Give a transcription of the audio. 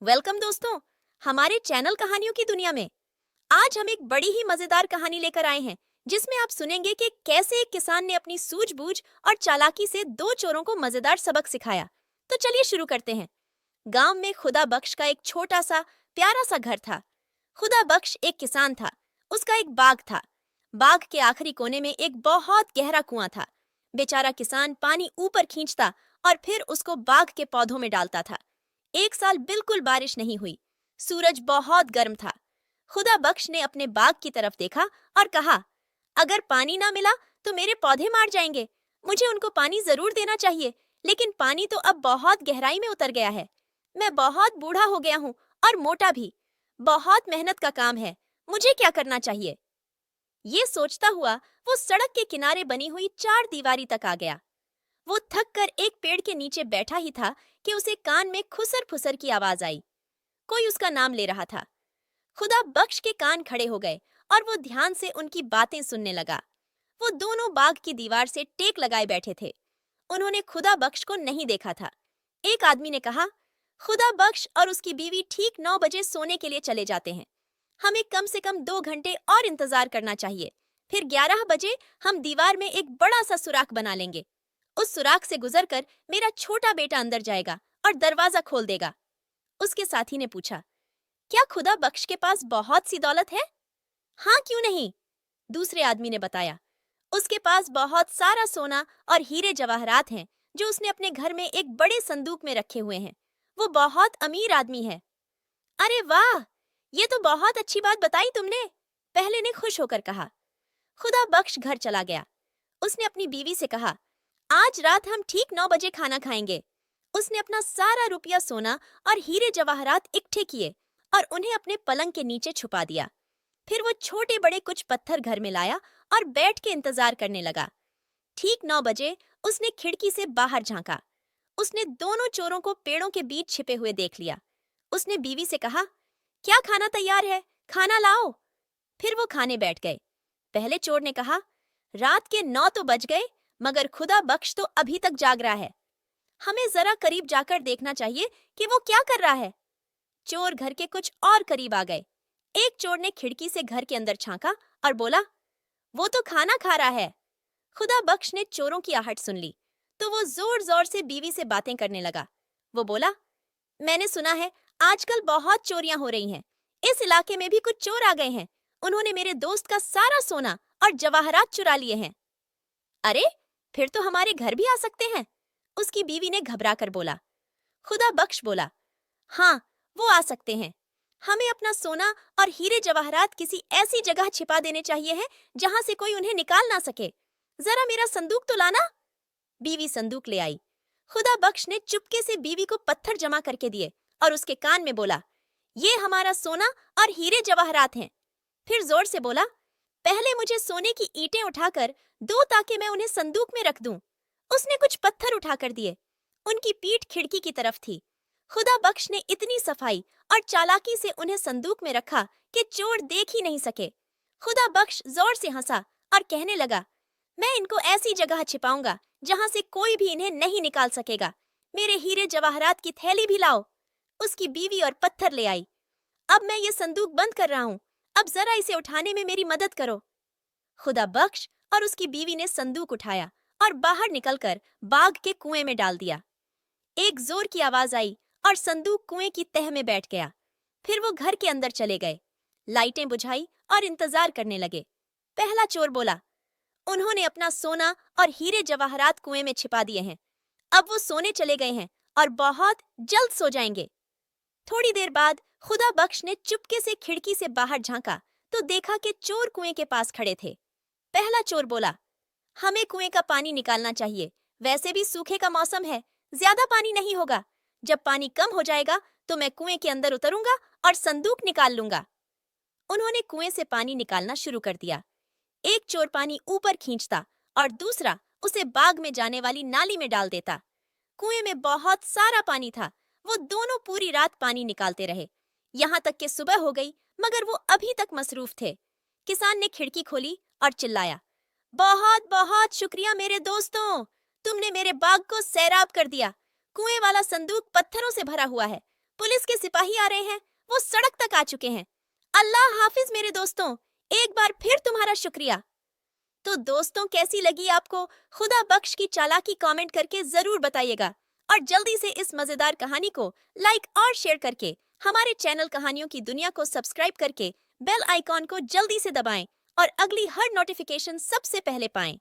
Welcome दोस्तों, हमारे channel कहानियों की दुनिया में आज हम एक बड़ी ही मजेदार कहानी लेकर आए हैं जिसमें आप सुनेंगे कि कैसे एक किसान ने अपनी सूझबूझ और चालाकी से दो चोरों को मजेदार सबक सिखाया। तो चलिए शुरू करते हैं। गांव में खुदा बख्श का एक छोटा सा प्यारा सा घर था। खुदा बख्श एक किसान था। उसका एक बाग था। बाग के आखिरी कोने में एक बहुत गहरा कुआं था। बेचारा किसान पानी ऊपर खींचता और फिर उसको बाग के पौधों में डालता था। एक साल बिल्कुल बारिश नहीं हुई। सूरज बहुत गर्म था। खुदा बख्श ने अपने बाग की तरफ देखा और कहा, अगर पानी ना मिला तो मेरे पौधे मार जाएंगे। मुझे उनको पानी जरूर देना चाहिए, लेकिन पानी तो अब बहुत गहराई में उतर गया है। मैं बहुत बूढ़ा हो गया हूँ और मोटा भी। बहुत मेहनत का काम है। मुझे क्या करना चाहिए? ये सोचता हुआ वो सड़क के किनारे बनी हुई चार दीवारी तक आ गया। वो थक कर एक पेड़ के नीचे बैठा ही था कि उसे कान में खुसर फुसर की आवाज आई। कोई उसका नाम ले रहा था। खुदा बख्श के कान खड़े हो गए और वो ध्यान से उनकी बातें सुनने लगा। वो दोनों बाग की दीवार से टेक लगाए बैठे थे। उन्होंने खुदा बख्श को नहीं देखा था। एक आदमी ने कहा, खुदा बख्श और उसकी बीवी ठीक 9 बजे सोने के लिए चले जाते हैं। हमें कम से कम 2 घंटे और इंतजार करना चाहिए। फिर 11 बजे हम दीवार में एक बड़ा सा सुराख बना लेंगे। उस सुराख से गुजरकर मेरा छोटा बेटा अंदर जाएगा और दरवाजा खोल देगा। उसके साथी ने पूछा, क्या खुदा बख्श के पास बहुत सी दौलत है? हाँ, क्यों नहीं? दूसरे आदमी ने बताया, उसके पास बहुत सारा सोना और हीरे जवाहरात हैं जो उसने अपने घर में एक बड़े संदूक में रखे हुए हैं। वो बहुत अमीर आदमी है। अरे वाह, ये तो बहुत अच्छी बात बताई तुमने, पहले ने खुश होकर कहा। खुदा बख्श घर चला गया। उसने अपनी बीवी से कहा, आज रात हम ठीक 9 बजे खाना खाएंगे। उसने अपना सारा रुपया सोना और हीरे जवाहरात इकट्ठे किए और उन्हें अपने पलंग के नीचे छुपा दिया। फिर वो छोटे बड़े कुछ पत्थर घर में लाया और बैठ के इंतजार करने लगा। ठीक 9 बजे उसने खिड़की से बाहर झांका। उसने दोनों चोरों को पेड़ों के बीच छिपे हुए देख लिया। उसने बीवी से कहा, क्या खाना तैयार है? खाना लाओ। फिर वो खाने बैठ गए। पहले चोर ने कहा, रात के 9 तो बज गए, मगर खुदा बख्श तो अभी तक जाग रहा है। हमें जरा करीब जाकर देखना चाहिए कि वो क्या कर रहा है। चोर घर के कुछ और करीब आ गए। एक चोर ने खिड़की से घर के अंदर झांका और बोला, वो तो खाना खा रहा है। खुदा बख्श ने चोरों की आहट सुन ली तो वो जोर जोर से बीवी से बातें करने लगा। वो बोला, मैंने सुना है आजकल बहुत चोरियां हो रही हैं। इस इलाके में भी कुछ चोर आ गए हैं। उन्होंने मेरे दोस्त का सारा सोना और जवाहरात चुरा लिए हैं। अरे, फिर तो हमारे घर भी आ सकते हैं, उसकी बीवी ने घबरा कर बोला। खुदा बख्श बोला, हाँ, वो आ सकते हैं। हमें अपना सोना और हीरे जवाहरात किसी ऐसी जगह छिपा देने चाहिए है जहां से कोई उन्हें निकाल ना सके। जरा मेरा संदूक तो लाना। बीवी संदूक ले आई। खुदा बख्श ने चुपके से बीवी को पत्थर जमा करके दिए और उसके कान में बोला, ये हमारा सोना और हीरे जवाहरात हैं। फिर जोर से बोला, पहले मुझे सोने की ईंटें उठाकर दो ताकि मैं उन्हें संदूक में रख दूं। उसने कुछ पत्थर उठाकर दिए। उनकी पीठ खिड़की की तरफ थी। खुदा बख्श ने इतनी सफाई और चालाकी से उन्हें संदूक में रखा कि चोर देख ही नहीं सके। खुदा बख्श जोर से हंसा और कहने लगा, मैं इनको ऐसी जगह छिपाऊंगा जहां से कोई भी इन्हें नहीं निकाल सकेगा। मेरे हीरे जवाहरात की थैली भी लाओ। उसकी बीवी और पत्थर ले आई। अब मैं ये संदूक बंद कर रहा हूँ। अब जरा इसे उठाने में मेरी मदद करो। खुदा बख्श और उसकी बीवी ने संदूक उठाया और बाहर निकलकर बाग के कुएं में डाल दिया। एक जोर की आवाज आई और संदूक कुएं की तह में बैठ गया। फिर वो घर के अंदर चले गए, लाइटें बुझाई और इंतजार करने लगे। पहला चोर बोला, उन्होंने अपना सोना और हीरे जवाहरात कुएं में छिपा दिए हैं। अब वो सोने चले गए हैं और बहुत जल्द सो जाएंगे। थोड़ी देर बाद खुदा बख्श ने चुपके से खिड़की से बाहर झांका तो देखा कि चोर कुएं के पास खड़े थे। पहला चोर बोला, हमें कुएं का पानी निकालना चाहिए। वैसे भी सूखे का मौसम है, ज्यादा पानी नहीं होगा। जब पानी कम हो जाएगा तो मैं कुएं के अंदर उतरूंगा और संदूक निकाल लूंगा। उन्होंने कुएं से पानी निकालना शुरू कर दिया। एक चोर पानी ऊपर खींचता और दूसरा उसे बाग में जाने वाली नाली में डाल देता। कुएं में बहुत सारा पानी था। वो दोनों पूरी रात पानी निकालते रहे, यहाँ तक कि सुबह हो गई, मगर वो अभी तक मसरूफ थे। किसान ने खिड़की खोली और चिल्लाया, बहुत बहुत शुक्रिया मेरे दोस्तों, तुमने मेरे बाग को सैराब कर दिया। कुएं वाला संदूक पत्थरों से भरा हुआ है, पुलिस के सिपाही आ रहे हैं, वो सड़क तक आ चुके हैं। अल्लाह हाफिज मेरे दोस्तों, एक बार फिर तुम्हारा शुक्रिया। तो दोस्तों, कैसी लगी आपको खुदा बख्श की चालाकी? कमेंट करके जरूर बताइएगा और जल्दी से इस मजेदार कहानी को लाइक और शेयर करके हमारे चैनल कहानियों की दुनिया को सब्सक्राइब करके बेल आइकॉन को जल्दी से दबाएं और अगली हर नोटिफिकेशन सबसे पहले पाएं।